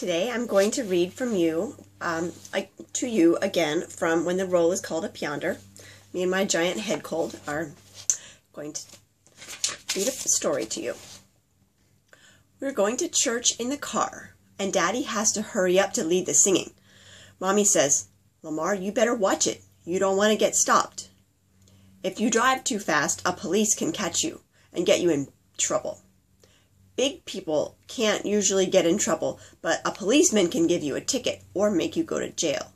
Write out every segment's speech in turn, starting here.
Today I'm going to read from you, to you again from When the Roll is Called a Pyonder. Me and my giant head cold are going to read a story to you. We're going to church in the car, and Daddy has to hurry up to lead the singing. Mommy says, "Lamar, you better watch it. You don't want to get stopped. If you drive too fast, a police can catch you and get you in trouble. Big people can't usually get in trouble, but a policeman can give you a ticket or make you go to jail."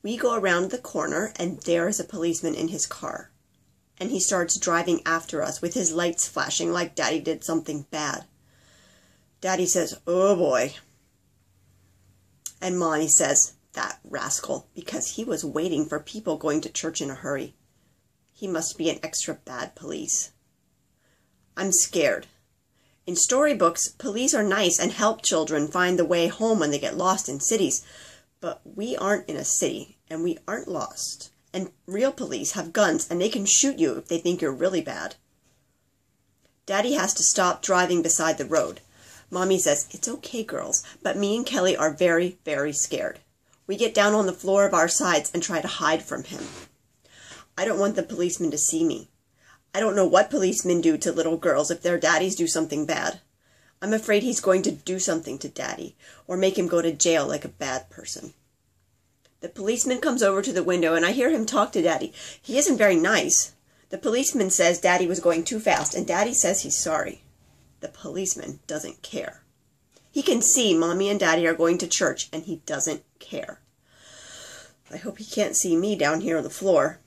We go around the corner, and there is a policeman in his car. And he starts driving after us with his lights flashing like Daddy did something bad. Daddy says, "Oh boy." And Mommy says, "That rascal," because he was waiting for people going to church in a hurry. He must be an extra bad police. I'm scared. In storybooks, police are nice and help children find the way home when they get lost in cities. But we aren't in a city, and we aren't lost. And real police have guns, and they can shoot you if they think you're really bad. Daddy has to stop driving beside the road. Mommy says, "It's okay, girls," but me and Kelly are very, very scared. We get down on the floor of our sides and try to hide from him. I don't want the policeman to see me. I don't know what policemen do to little girls if their daddies do something bad. I'm afraid he's going to do something to Daddy, or make him go to jail like a bad person. The policeman comes over to the window, and I hear him talk to Daddy. He isn't very nice. The policeman says Daddy was going too fast, and Daddy says he's sorry. The policeman doesn't care. He can see Mommy and Daddy are going to church, and he doesn't care. I hope he can't see me down here on the floor.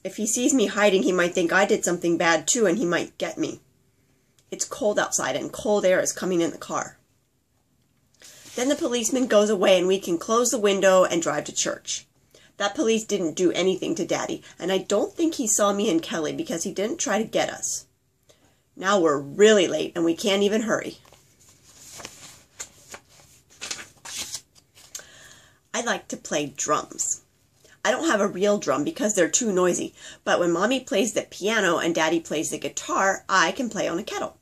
If he sees me hiding, he might think I did something bad too, and he might get me. It's cold outside, and cold air is coming in the car. Then the policeman goes away, and we can close the window and drive to church. That police didn't do anything to Daddy, and I don't think he saw me and Kelly because he didn't try to get us. Now we're really late, and we can't even hurry. I like to play drums. I don't have a real drum because they're too noisy, but when Mommy plays the piano and Daddy plays the guitar, I can play on a kettle.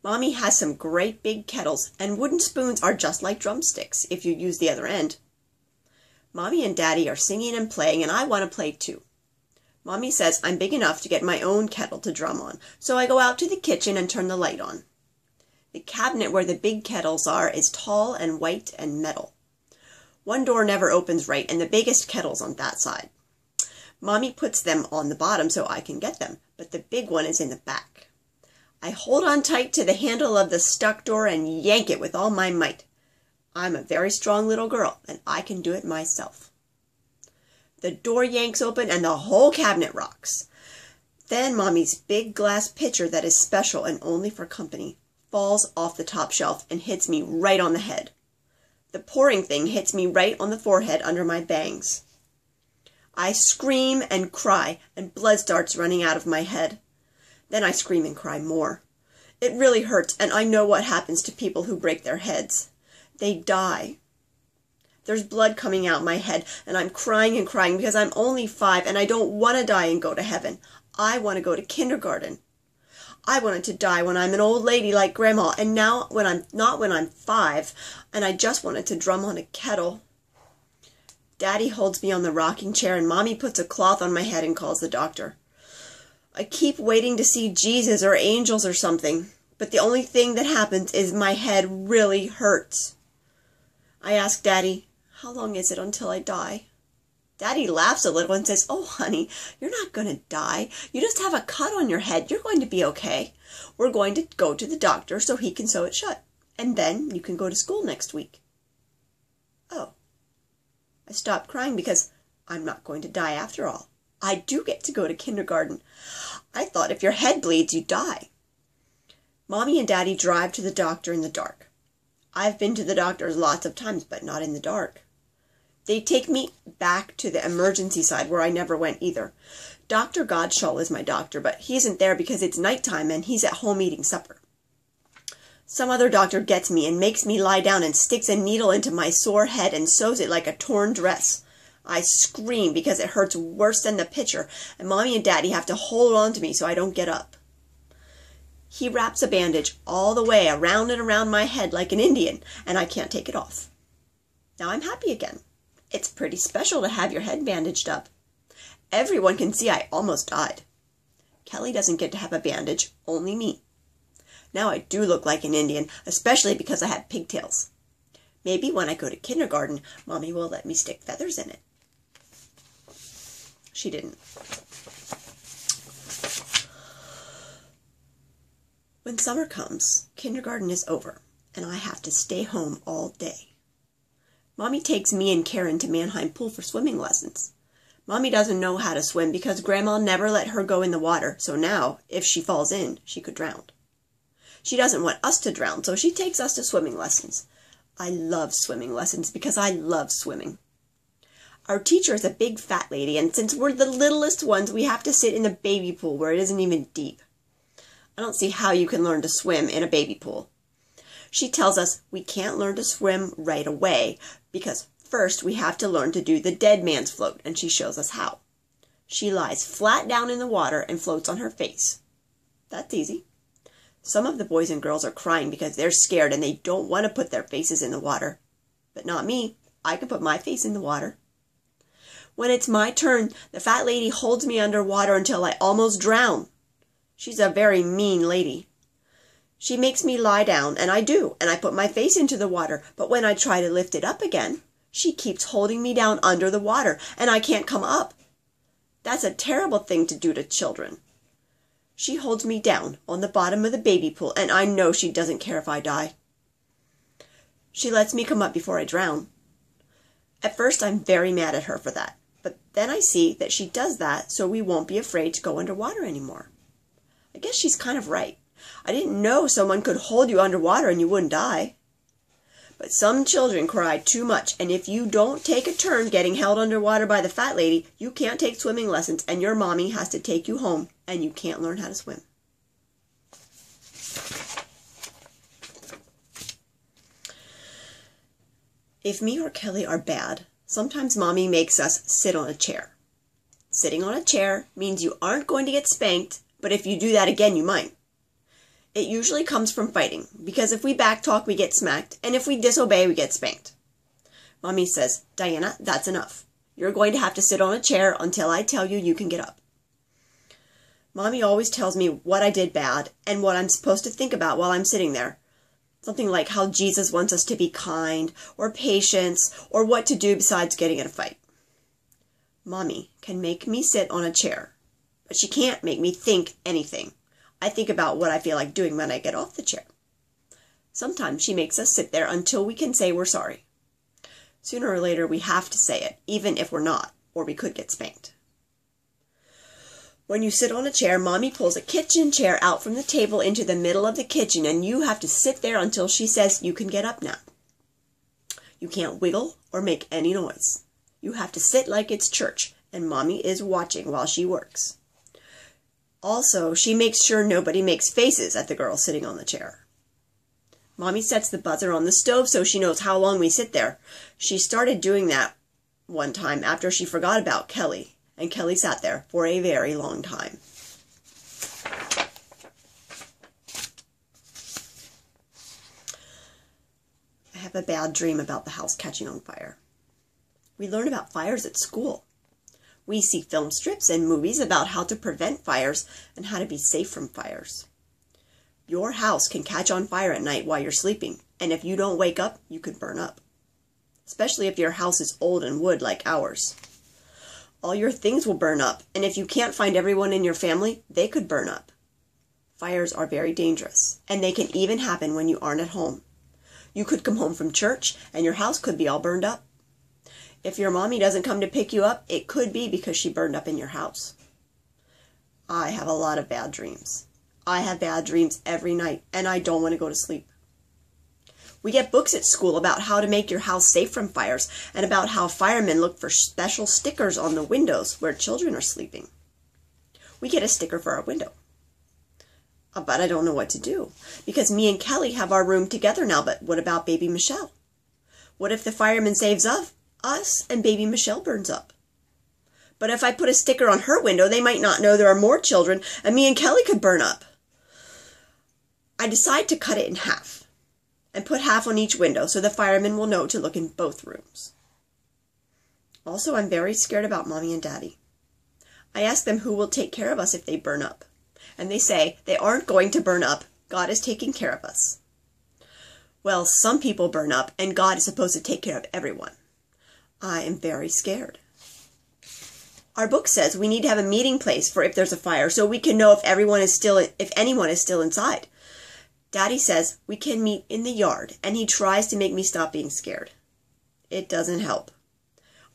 Mommy has some great big kettles, and wooden spoons are just like drumsticks if you use the other end. Mommy and Daddy are singing and playing, and I want to play too. Mommy says I'm big enough to get my own kettle to drum on, so I go out to the kitchen and turn the light on. The cabinet where the big kettles are is tall and white and metal. One door never opens right, and the biggest kettle's on that side. Mommy puts them on the bottom so I can get them, but the big one is in the back. I hold on tight to the handle of the stuck door and yank it with all my might. I'm a very strong little girl, and I can do it myself. The door yanks open, and the whole cabinet rocks. Then Mommy's big glass pitcher that is special and only for company falls off the top shelf and hits me right on the head. The pouring thing hits me right on the forehead under my bangs. I scream and cry, and blood starts running out of my head. Then I scream and cry more. It really hurts, and I know what happens to people who break their heads. They die. There's blood coming out my head, and I'm crying and crying because I'm only 5, and I don't want to die and go to heaven. I want to go to kindergarten. I wanted to die when I'm an old lady like Grandma, and now when I'm 5, and I just wanted to drum on a kettle. Daddy holds me on the rocking chair, and Mommy puts a cloth on my head and calls the doctor. I keep waiting to see Jesus or angels or something, but the only thing that happens is my head really hurts. I ask Daddy, "How long is it until I die?" Daddy laughs a little and says, "Oh, honey, you're not going to die. You just have a cut on your head. You're going to be okay. We're going to go to the doctor so he can sew it shut. And then you can go to school next week." Oh. I stop crying because I'm not going to die after all. I do get to go to kindergarten. I thought if your head bleeds, you die. Mommy and Daddy drive to the doctor in the dark. I've been to the doctors lots of times, but not in the dark. They take me back to the emergency side where I never went either. Dr. Godshall is my doctor, but he isn't there because it's nighttime and he's at home eating supper. Some other doctor gets me and makes me lie down and sticks a needle into my sore head and sews it like a torn dress. I scream because it hurts worse than the pitcher, and Mommy and Daddy have to hold on to me so I don't get up. He wraps a bandage all the way around and around my head like an Indian, and I can't take it off. Now I'm happy again. It's pretty special to have your head bandaged up. Everyone can see I almost died. Kelly doesn't get to have a bandage, only me. Now I do look like an Indian, especially because I have pigtails. Maybe when I go to kindergarten, Mommy will let me stick feathers in it. She didn't. When summer comes, kindergarten is over, and I have to stay home all day. Mommy takes me and Karen to Mannheim Pool for swimming lessons. Mommy doesn't know how to swim because Grandma never let her go in the water, so now, if she falls in, she could drown. She doesn't want us to drown, so she takes us to swimming lessons. I love swimming lessons because I love swimming. Our teacher is a big fat lady, and since we're the littlest ones, we have to sit in the baby pool where it isn't even deep. I don't see how you can learn to swim in a baby pool. She tells us we can't learn to swim right away because first we have to learn to do the dead man's float, and she shows us how. She lies flat down in the water and floats on her face. That's easy. Some of the boys and girls are crying because they're scared and they don't want to put their faces in the water. But not me. I can put my face in the water. When it's my turn, the fat lady holds me underwater until I almost drown. She's a very mean lady. She makes me lie down, and I do, and I put my face into the water, but when I try to lift it up again, she keeps holding me down under the water, and I can't come up. That's a terrible thing to do to children. She holds me down on the bottom of the baby pool, and I know she doesn't care if I die. She lets me come up before I drown. At first, I'm very mad at her for that, but then I see that she does that so we won't be afraid to go underwater anymore. I guess she's kind of right. I didn't know someone could hold you underwater and you wouldn't die. But some children cry too much, and if you don't take a turn getting held underwater by the fat lady, you can't take swimming lessons, and your mommy has to take you home, and you can't learn how to swim. If me or Kelly are bad, sometimes Mommy makes us sit on a chair. Sitting on a chair means you aren't going to get spanked, but if you do that again, you might. It usually comes from fighting, because if we backtalk, we get smacked, and if we disobey, we get spanked. Mommy says, "Diana, that's enough. You're going to have to sit on a chair until I tell you you can get up." Mommy always tells me what I did bad and what I'm supposed to think about while I'm sitting there. Something like how Jesus wants us to be kind, or patient, or what to do besides getting in a fight. Mommy can make me sit on a chair, but she can't make me think anything. I think about what I feel like doing when I get off the chair. Sometimes she makes us sit there until we can say we're sorry. Sooner or later, we have to say it, even if we're not, or we could get spanked. When you sit on a chair, Mommy pulls a kitchen chair out from the table into the middle of the kitchen, and you have to sit there until she says you can get up now. You can't wiggle or make any noise. You have to sit like it's church, and Mommy is watching while she works. Also, she makes sure nobody makes faces at the girl sitting on the chair. Mommy sets the buzzer on the stove so she knows how long we sit there. She started doing that one time after she forgot about Kelly, and Kelly sat there for a very long time. I have a bad dream about the house catching on fire. We learn about fires at school. We see film strips and movies about how to prevent fires and how to be safe from fires. Your house can catch on fire at night while you're sleeping, and if you don't wake up, you could burn up. Especially if your house is old and wood like ours. All your things will burn up, and if you can't find everyone in your family, they could burn up. Fires are very dangerous, and they can even happen when you aren't at home. You could come home from church, and your house could be all burned up. If your mommy doesn't come to pick you up, it could be because she burned up in your house. I have a lot of bad dreams. I have bad dreams every night, and I don't want to go to sleep. We get books at school about how to make your house safe from fires, and about how firemen look for special stickers on the windows where children are sleeping. We get a sticker for our window. But I don't know what to do, because me and Kelly have our room together now, but what about baby Michelle? What if the fireman saves us and baby Michelle burns up? But if I put a sticker on her window, they might not know there are more children, and me and Kelly could burn up. I decide to cut it in half and put half on each window so the firemen will know to look in both rooms. Also, I'm very scared about Mommy and Daddy. I ask them who will take care of us if they burn up. And they say they aren't going to burn up. God is taking care of us. Well, some people burn up, and God is supposed to take care of everyone. I am very scared. Our book says we need to have a meeting place for if there's a fire so we can know if anyone is still inside. Daddy says we can meet in the yard, and he tries to make me stop being scared. It doesn't help.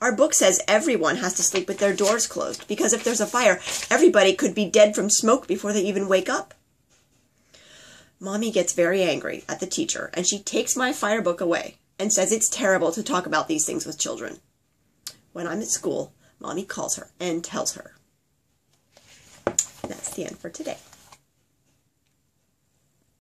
Our book says everyone has to sleep with their doors closed because if there's a fire, everybody could be dead from smoke before they even wake up. Mommy gets very angry at the teacher, and she takes my fire book away and says it's terrible to talk about these things with children. When I'm at school, Mommy calls her and tells her. That's the end for today.